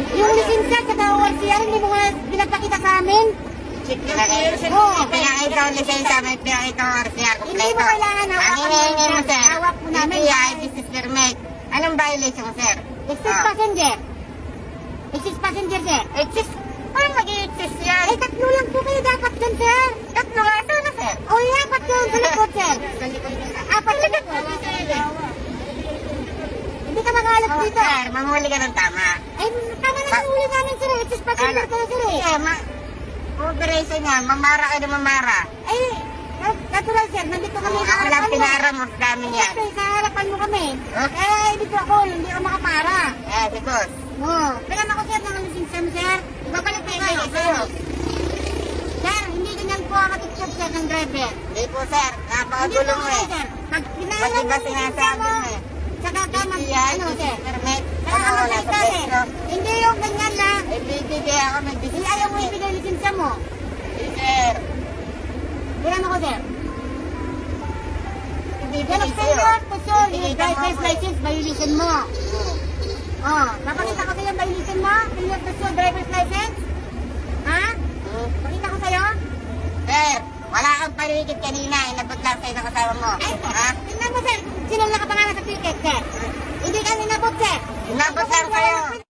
Yung lisensya at saka ORCR, hindi mo nga pinapakita sa amin. Pinakita ang lisensya, may pinakita ang RCR. Hindi mo kailangan Ang hawakan hinihingi mo, sir, hawak po namin. DTI, business permit. Anong violation, sir? Excess passenger. Excess passenger, sir. Exist? Paano mag-i-exist yan? Eh, tatlo lang po kayo dapat dun, sir. Tatlo nga, sir, na, sir. O, apat yun sa likod, sir. Apat sa likod. Hindi ka makalap Oh, dito. sir, mamuli ka ng tama. Ay, tama na yung huli namin, sir. Excess passenger ka, sir. Operation yan, mamara ka na mamara. Ay, natural, sir. Nandito kami sa Ako lang harapan mo. pinara mo sa dami yan. Siyempre, sa harapan mo kami. Okay. Eh, dito ako, hindi ako makapara. Si boss. Kailan ako, sir, ng lisensya mo, sir? Babalik po kayo. Sa'yo. Sir, hindi ganyan po ang attitude, sir, ng driver. Hindi po, sir. Hindi Napakagulong po, eh. sir. Pag Ba't pinahalan iba ng lisensya sinasabi mo, mo eh? saka ka mag, DTI, ano, sir? business permit. Saka ka Wala sa magsalita, sir. peso. Hindi yung ganyan na. Eh, bibigay ako ng Hindi business ayaw mo permit. ibigay lisensya mo. Sir. Bilang ako, sir. Bibigay Yan ang sa'yo. failure to show yung Bibigay mo driver's ako eh. license violation mo. Napakita ko sa'yo yung violation mo? Failure to show driver's license? Ha? Pakita ko sa'yo? Sir, wala kang paligid kanina. Inabot lang sa'yo ng kasama mo. Ay, Ha? tingnan mo, sir. Sino nakapangalan sa ticket, sir? Hindi ka ninabot, sir. Inabot lang sa'yo.